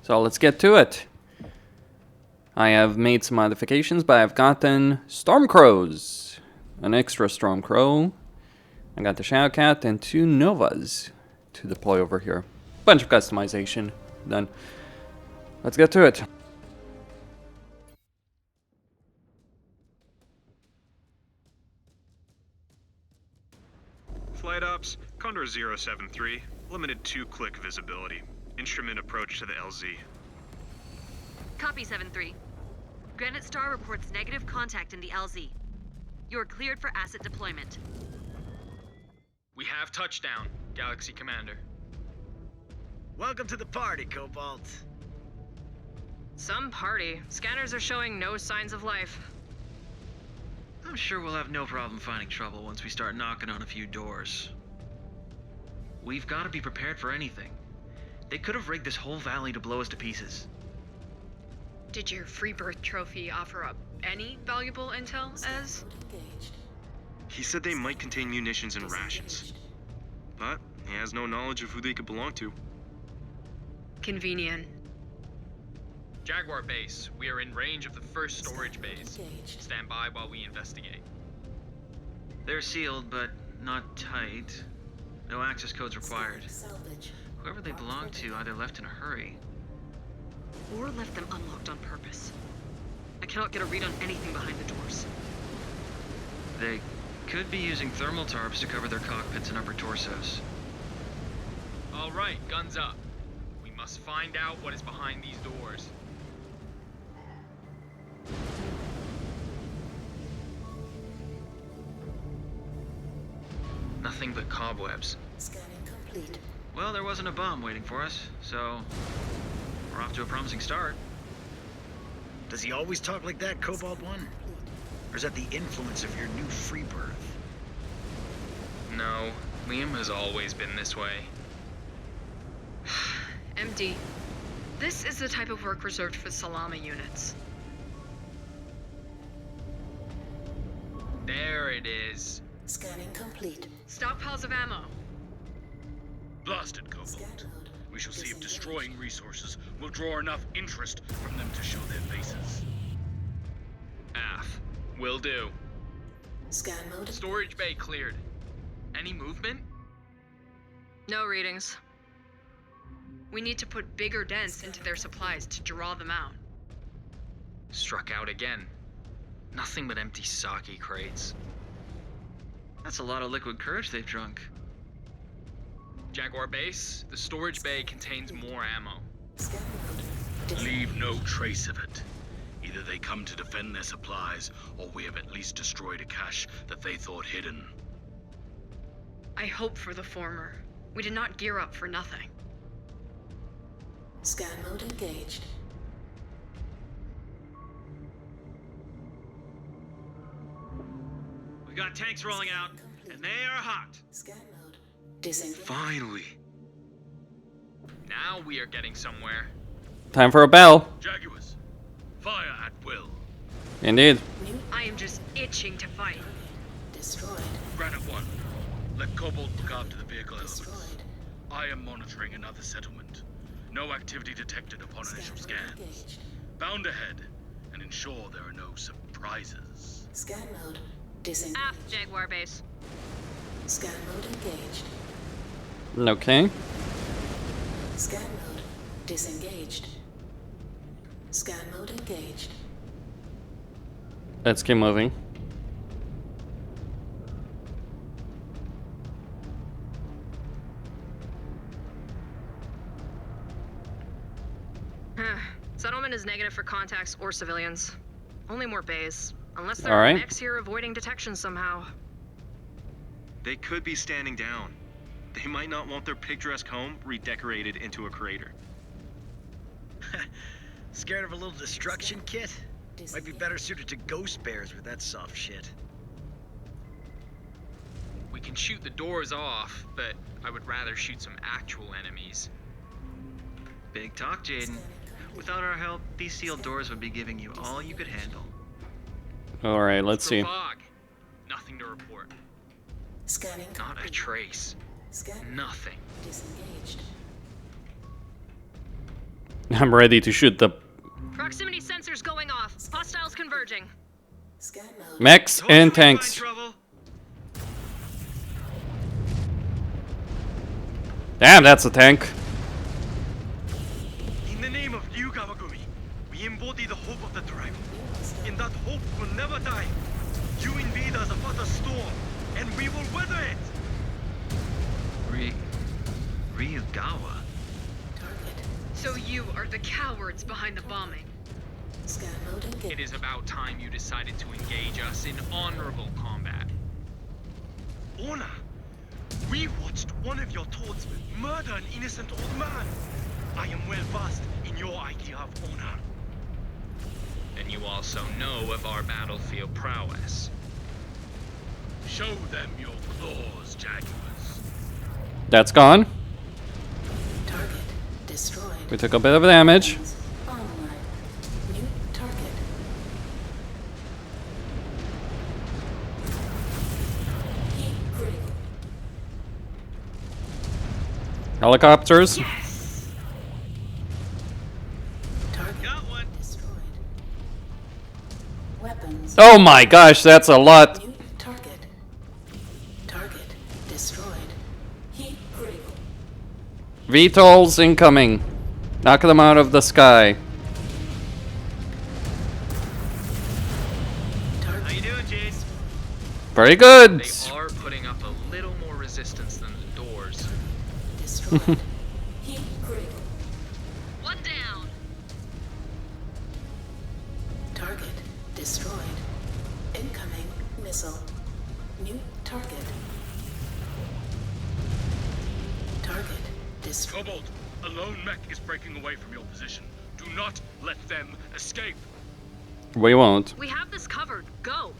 So let's get to it. I have made some modifications, but I've gotten Storm Crows, an extra Storm Crow. I got the Shadow Cat and 2 Novas to deploy over here. Bunch of customization done. Let's get to it. Flight ops, Condor 073, limited 2-click visibility. Instrument approach to the LZ. Copy 7-3. Granite Star reports negative contact in the LZ. You are cleared for asset deployment. We have touchdown, Galaxy Commander. Welcome to the party, Cobalt. Some party. Scanners are showing no signs of life. I'm sure we'll have no problem finding trouble once we start knocking on a few doors. We've got to be prepared for anything. They could have rigged this whole valley to blow us to pieces. Did your free birth trophy offer up any valuable intel, Ez? He said they might contain munitions and rations. But he has no knowledge of who they could belong to. Convenient. Jaguar base, we are in range of the first storage base. Stand by while we investigate. They're sealed, but not tight. No access codes required. Whoever they belong to either left in a hurry. Or left them unlocked on purpose. I cannot get a read on anything behind the doors. They could be using thermal tarps to cover their cockpits and upper torsos. All right, guns up. We must find out what is behind these doors. Nothing but cobwebs. Scanning complete. Well, there wasn't a bomb waiting for us, so we're off to a promising start. Does he always talk like that, Cobalt 1? Or is that the influence of your new free birth? No, Liam has always been this way. MD. This is the type of work reserved for Salama units. There it is. Scanning complete. Stockpiles of ammo. Blasted, Cobalt. We shall see if destroying resources will draw enough interest from them to show their faces. AF. Will do. Scan mode. Storage bay cleared. Any movement? No readings. We need to put bigger dents into their supplies to draw them out. Struck out again. Nothing but empty sake crates. That's a lot of liquid courage they've drunk. Jaguar base, the storage bay contains more ammo. Scan mode. Leave no trace of it. Either they come to defend their supplies, or we have at least destroyed a cache that they thought hidden. I hope for the former. We did not gear up for nothing. Scan mode engaged. We got tanks rolling out, and they are hot. Scan mode. Disengage. Finally. Now we are getting somewhere. Time for a bell. Jaguars, fire at will. Indeed. I am just itching to fight. Destroyed. Granite 1, let Cobalt look after the vehicle elements. Destroyed. I am monitoring another settlement. No activity detected upon initial Scan mode scans. engaged. Bound ahead, and ensure there are no surprises. Scan mode. Disengage. Aft, Jaguar base. Scan mode engaged. Okay. Scan mode disengaged. Scan mode engaged. Let's keep moving. Settlement is negative for contacts or civilians. Only more bays. Unless there All are right. mechs here avoiding detection somehow. They could be standing down. They might not want their picturesque home redecorated into a crater. Scared of a little destruction kit? Might be better suited to ghost bears with that soft shit. We can shoot the doors off, but I would rather shoot some actual enemies. Big talk, Jaden. Without our help, these sealed doors would be giving you all you could handle. All right, let's see. Fog. Nothing to report. Scanning Not a complete. trace. Scan Nothing. disengaged. I'm ready to shoot the Proximity sensors going off. Hostiles converging. Scan mode. mechs Told you and we'd find tanks. trouble. Damn, that's a tank. In the name of Liu Kawagumi, we embody the hope of the tribe. And that hope will never die. You invade us upon a storm, and we will weather it! Ryugawa? Target. So you are the cowards behind the bombing. Scan mode engaged. It is about time you decided to engage us in honorable combat. Honor! We watched one of your toads murder an innocent old man. I am well versed in your idea of honor. And you also know of our battlefield prowess. Show them your claws, Jaguars. That's gone. Target destroyed. We took a bit of damage. Online. New target. Heat critical. Helicopters. Target Got one. destroyed. Weapons. Oh my gosh, that's a lot. New target. Target destroyed. Heat critical. VTOLs incoming. Knock them out of the sky. How Target you doing, Jace? Very good. They are putting up a little more resistance than the doors. destroyed. Heat critical. One down. Target destroyed. Incoming missile. New target. Target destroyed. Cobalt, a lone mech is breaking away from your position. Do not let them escape. We won't. We have this covered. Go.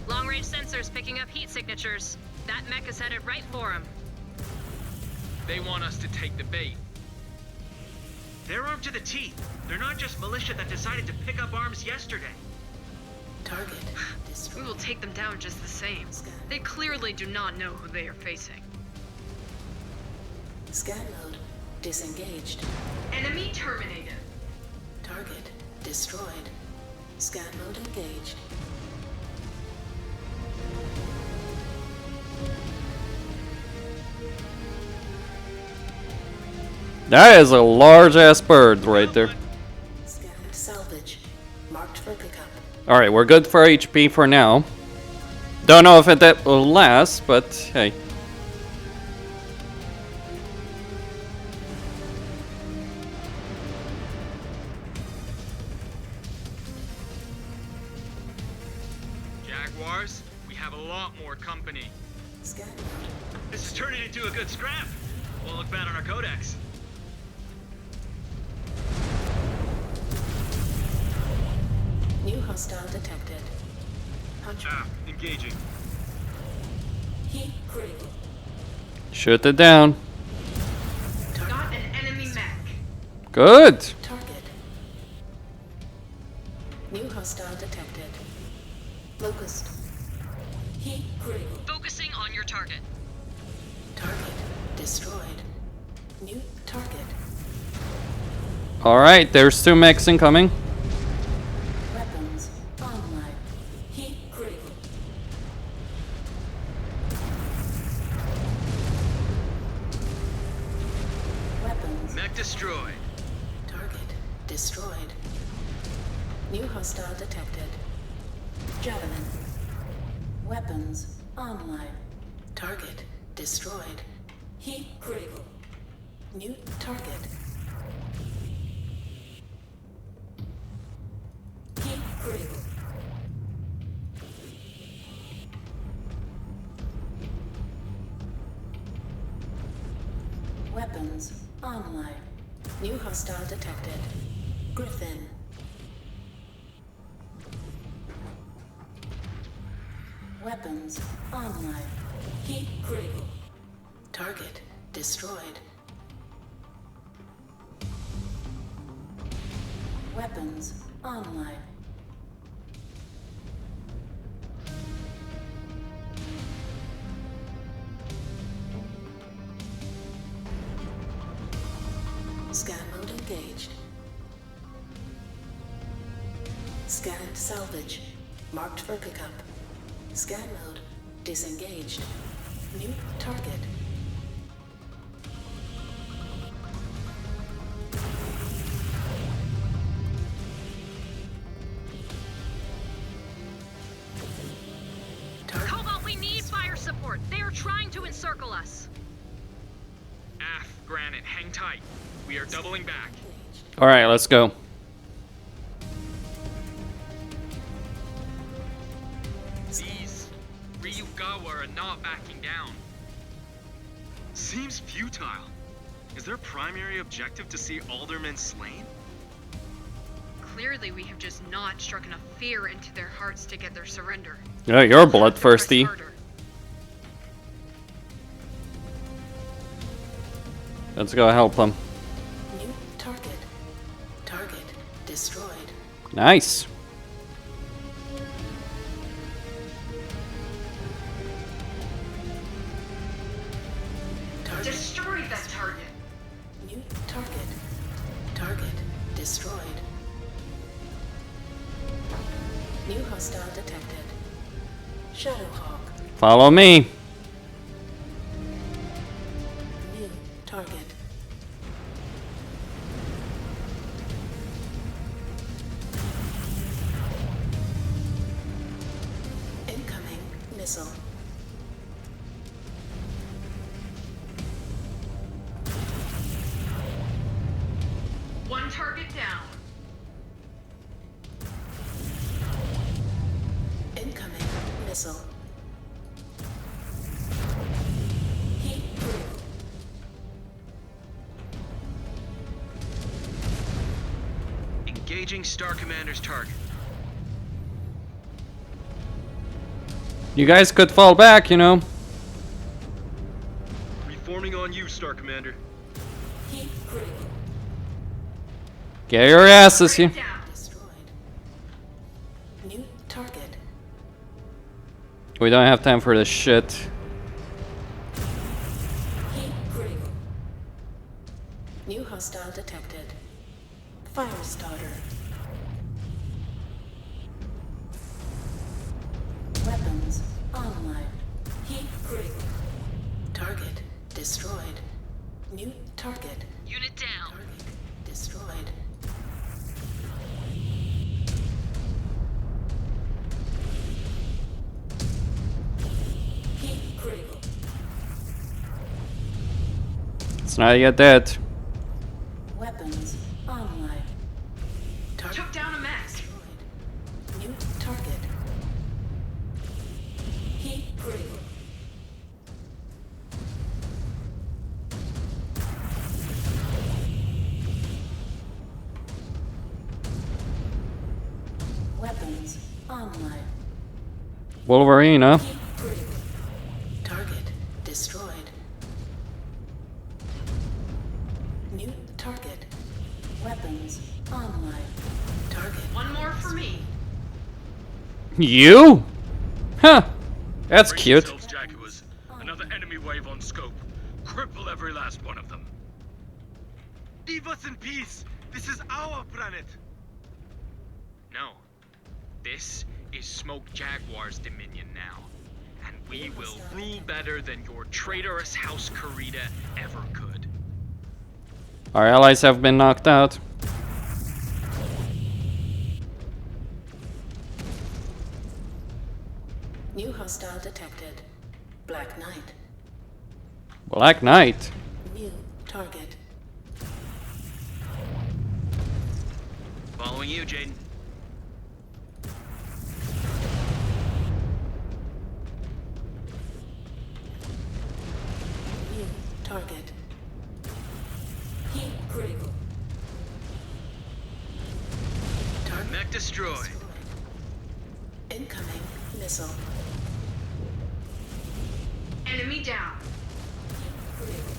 Long-range sensors picking up heat signatures. That mech is headed right for him. They want us to take the bait. They're armed to the teeth. They're not just militia that decided to pick up arms yesterday. Target We destroyed. will take them down just the same. They clearly do not know who they are facing. Scan mode disengaged. Enemy terminated. Target destroyed. Scan mode engaged. That is a large ass bird right there. Scan salvage. Marked for pickup. Alright, we're good for HP for now. Don't know if that will last, but hey. Jaguars, we have a lot more company. Scan mode. This is turning into a good scrap. Won't look bad on our codex. New hostile detected. Punch. Engaging. Heat critical. Shoot it down. Got an enemy mech. Good. Target. New hostile detected. Locust. Heat critical. Focusing on your target. Target destroyed. New target. Alright, there's 2 mechs incoming. Weapons online. Heat critical. Weapons. Mech destroyed. Target destroyed. New hostile detected. Javelin. Weapons online. Target destroyed. Heat critical. New target. Heat critical. Weapons online. New hostile detected. Griffin. Weapons online. Heat critical. Target destroyed. Weapons online. Scan mode engaged. Scanned salvage. Marked for pickup. Scan mode disengaged. New target. Cobalt, we need fire support. They are trying to encircle us. Aft, Granite, hang tight. We are doubling back. Alright, let's go. These Ryugawa are not backing down. Seems futile. Is their primary objective to see aldermen slain? Clearly, we have just not struck enough fear into their hearts to get their surrender. Yeah, you're bloodthirsty. Harder. Let's go help them. New target. Target destroyed. Nice. Target. Destroy that target. New target. Target destroyed. New hostile detected. Shadowhawk. Follow me. New target. Incoming missile. One target down. Incoming missile. Heat proof. Engaging Star Commander's target. You guys could fall back, you know. Reforming on you, Star Commander. Heat critical. Get your asses here. Down. Destroyed. New target. We don't have time for this shit. Heat critical. New hostile detected. Fire starter. Weapons online. Heat critical. Target destroyed. New target. Unit down. Target destroyed. Heat critical. It's not yet dead. Weapons online. Target Took down a mech. destroyed. New target. Heat critical. Weapons online. Wolverine, huh? Heat critical. Target destroyed. New target. Weapons online. Target. One more for me. You? Huh. That's Brace cute. yourselves, Jaguars. Another enemy wave on scope. Cripple every last one of them. Leave us in peace. This is our planet. No. This is Smoke Jaguar's dominion now. And we will rule better than your traitorous House Kurita ever could. Our allies have been knocked out. New hostile detected. Black Knight. Black Knight. New target. Following you, Jaden. New target. Heat critical. Target Mech destroyed. incoming missile. Enemy down. Critical.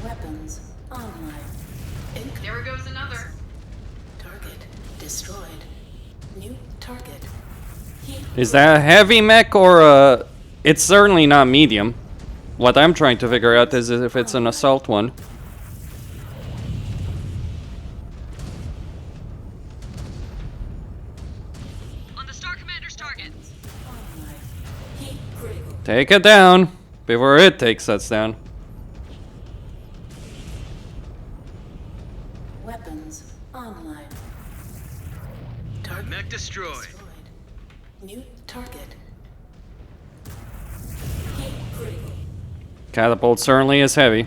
Weapons online. There goes another. Target destroyed. New target. Is that a heavy mech or a... It's certainly not medium. What I'm trying to figure out is if it's an assault one. On the Star Commander's target. Take it down before it takes us down. Weapons online. Mech destroyed. New target. Catapult certainly is heavy.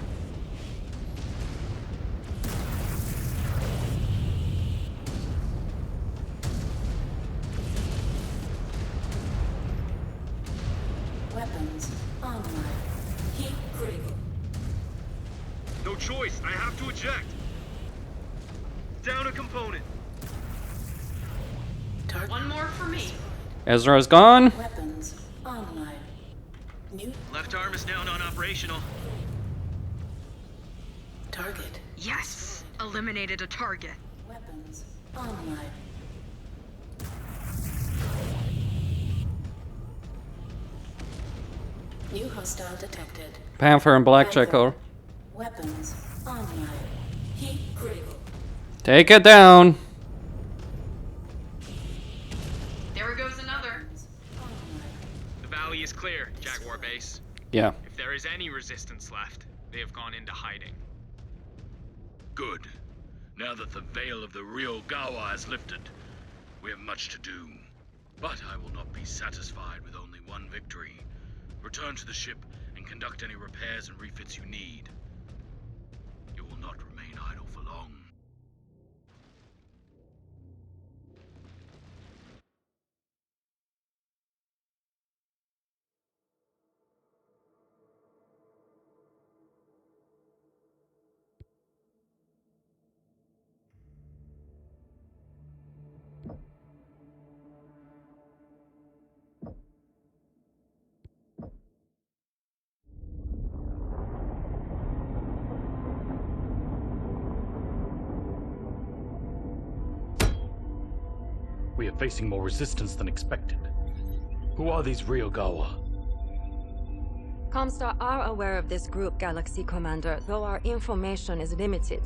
Weapons online. Heat critical. No choice. I have to eject. Down a component. Target. One more for me. Ezra's gone. Weapons online. New Left arm is now non-operational. target. Yes! Eliminated a target. Weapons online. New hostile detected. Panther and Blackjack. Panther. Weapons online. Heat critical. Take it down. There goes another. The valley is clear, Jaguar base. Yeah. If there is any resistance left, they have gone into hiding. Good. Now that the veil of the real Gawa is lifted, we have much to do. But I will not be satisfied with only one victory. Return to the ship and conduct any repairs and refits you need. You will not remain idle for long. We are facing more resistance than expected. Who are these real Gawa? Comstar are aware of this group, Galaxy Commander, though our information is limited.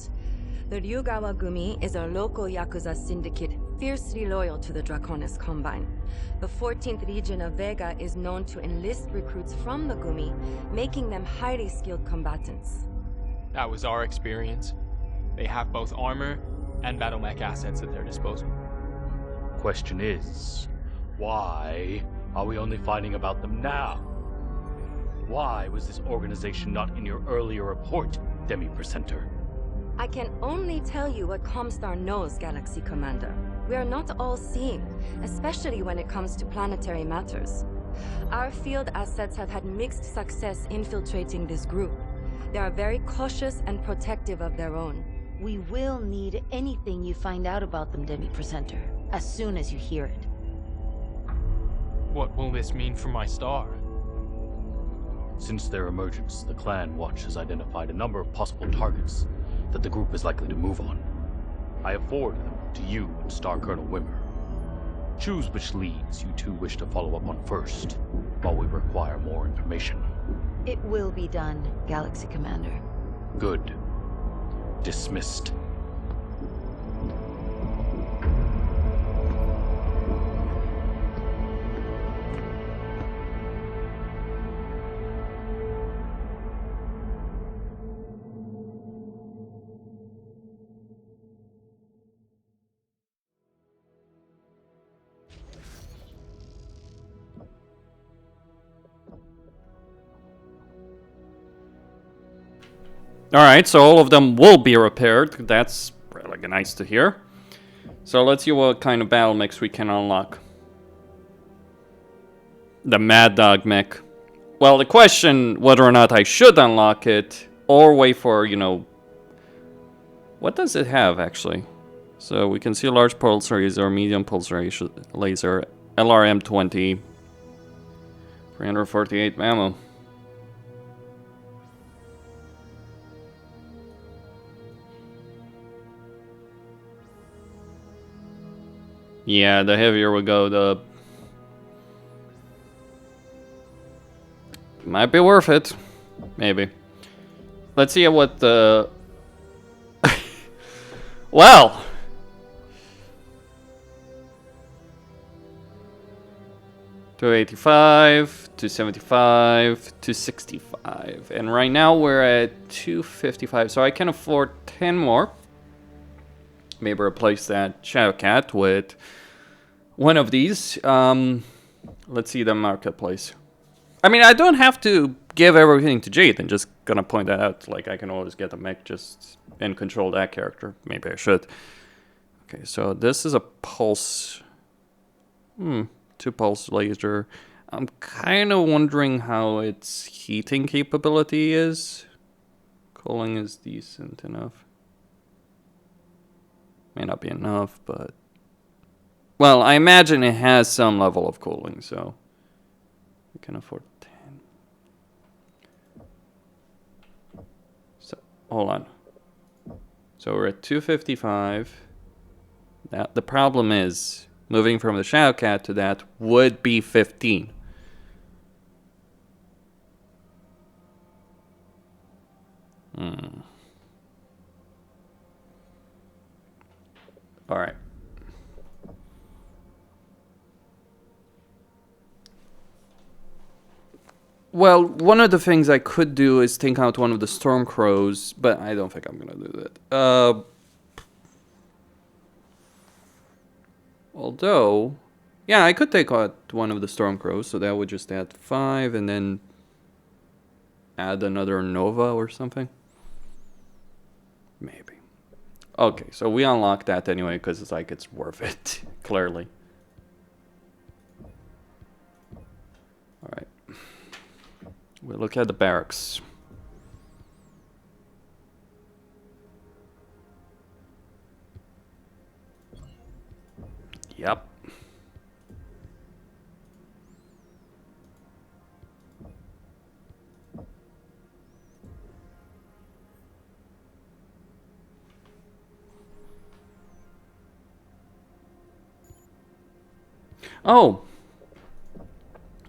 The Ryugawa Gumi is a local Yakuza syndicate fiercely loyal to the Draconis Combine. The 14th Legion of Vega is known to enlist recruits from the Gumi, making them highly skilled combatants. That was our experience. They have both armor and battle mech assets at their disposal. Question is, why are we only finding about them now? Why was this organization not in your earlier report, Demi-Presenter? I can only tell you what Comstar knows, Galaxy Commander. We are not all-seeing, especially when it comes to planetary matters. Our field assets have had mixed success infiltrating this group. They are very cautious and protective of their own. We will need anything you find out about them, Demi-Presenter, as soon as you hear it. What will this mean for my star? Since their emergence, the Clan Watch has identified a number of possible targets that the group is likely to move on. I have forwarded them to you and Star Colonel Wimmer. Choose which leads you two wish to follow up on first, while we require more information. It will be done, Galaxy Commander. Good. Dismissed. Alright, so all of them will be repaired. That's really nice to hear. So let's see what kind of battle mechs we can unlock. The Mad Dog mech. Well, the question whether or not I should unlock it or wait for, you know... What does it have, actually? So we can see a large pulse laser, medium pulse laser, LRM-20, 348 ammo. Yeah, the heavier we go, the Might be worth it. Maybe. Let's see what the... Well! $285, $275, $265. And right now we're at $255, so I can afford 10 more. Maybe replace that Shadow Cat with one of these. Let's see the marketplace. I mean, I don't have to give everything to Jade, and just gonna point that out. Like, I can always get a mech just and control that character. Maybe I should. Okay, so this is a pulse. 2 pulse laser. I'm kind of wondering how its heating capability is. Cooling is decent enough. May not be enough, but... Well, I imagine it has some level of cooling, so... We can afford 10. So, hold on. So we're at 255. Now, the problem is, moving from the Shadow Cat to that would be 15. Alright. Well, one of the things I could do is take out one of the Storm Crows, but I don't think I'm gonna do that. Although, yeah, I could take out one of the Storm Crows, so that would just add 5 and then add another Nova or something. Maybe. Okay, so we unlock that anyway because it's like it's worth it, clearly. Alright. We look at the barracks. Yep. Oh.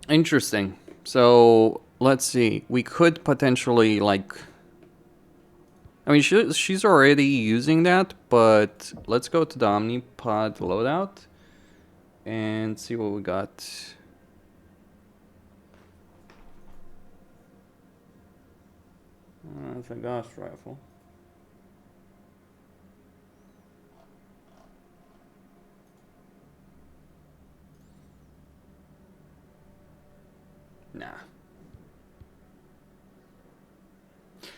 Interesting. So, let's see. We could potentially, like... I mean, she's already using that, but let's go to the Omnipod loadout and see what we got. That's a Ghost rifle. Nah.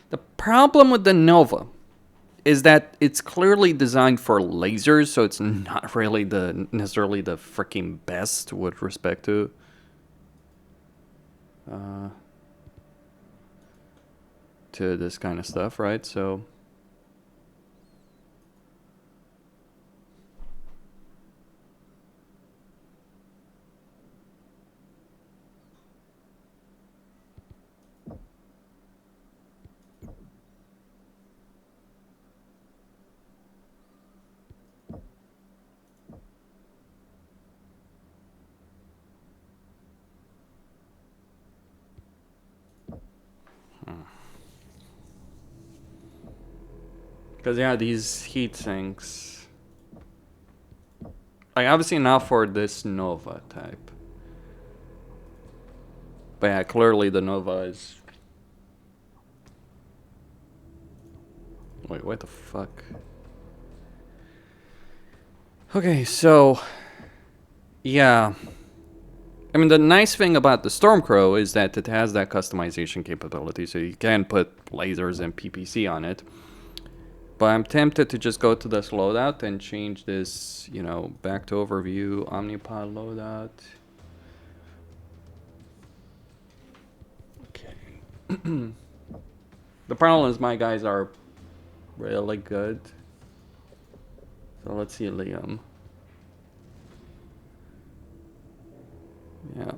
The problem with the Nova is that it's clearly designed for lasers, so it's not really necessarily the freaking best with respect to this kind of stuff, right? So because, yeah, these heat sinks. Like, obviously not for this Nova type. But yeah, clearly the Nova is... Wait, what the fuck? Okay, so... Yeah. I mean, the nice thing about the Stormcrow is that it has that customization capability, so you can put lasers and PPC on it. But I'm tempted to just go to this loadout and change this, you know, back to overview, Omnipod loadout. Okay. The problem is my guys are really good. So let's see Liam. Yeah.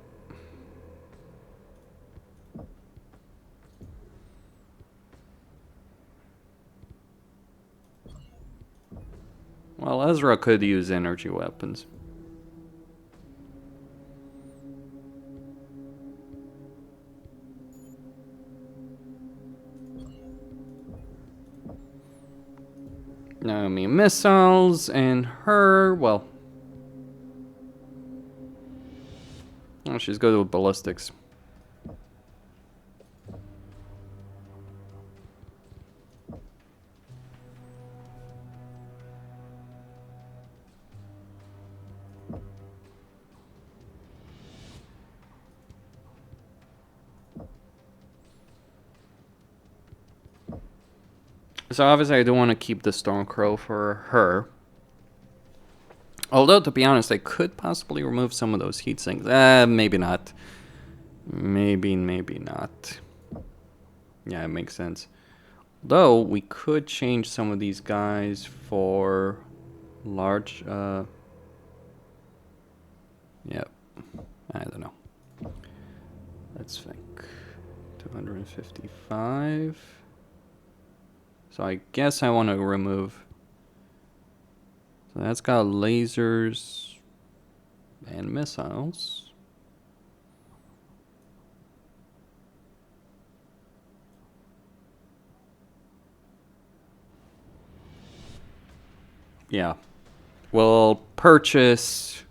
Well, Ezra could use energy weapons. Naomi missiles, and her, well... Oh, she's good with ballistics. So obviously I do want to keep the Stormcrow for her. Although, to be honest, I could possibly remove some of those heat sinks. Maybe not. Maybe not. Yeah, it makes sense. Though, we could change some of these guys for large, yeah. I don't know. Let's think. 255. So I guess I want to remove. So that's got lasers and missiles. Yeah. We'll purchase.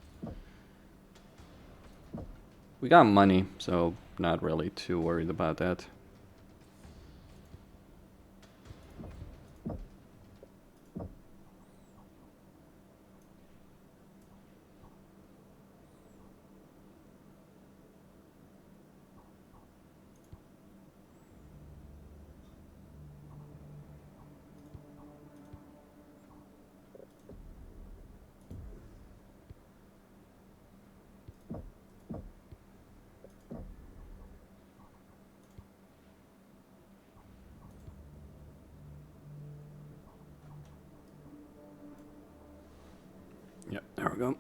We got money, so not really too worried about that. Yep, there we go.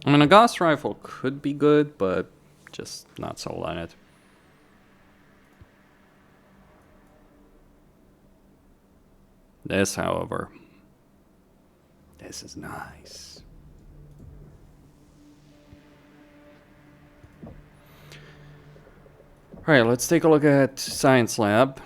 I mean, a Gauss rifle could be good, but just not sold on it. This, however, this is nice. Alright, let's take a look at Science Lab.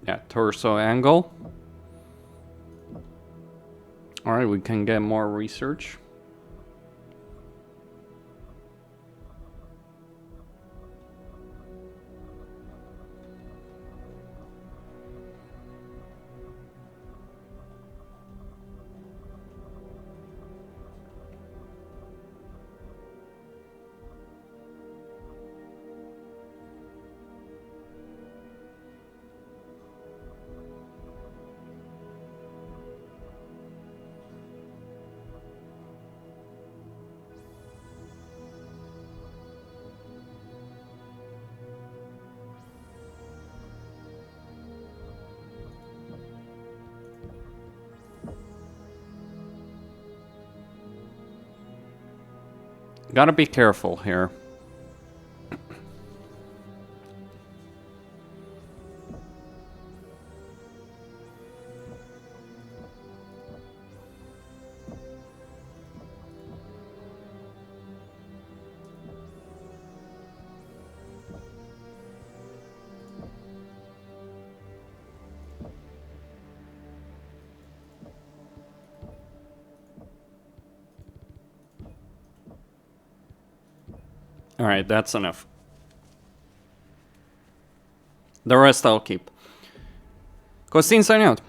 Yeah, torso angle. Alright, we can get more research. Gotta be careful here. Alright, that's enough. The rest I'll keep. Costin, sign out.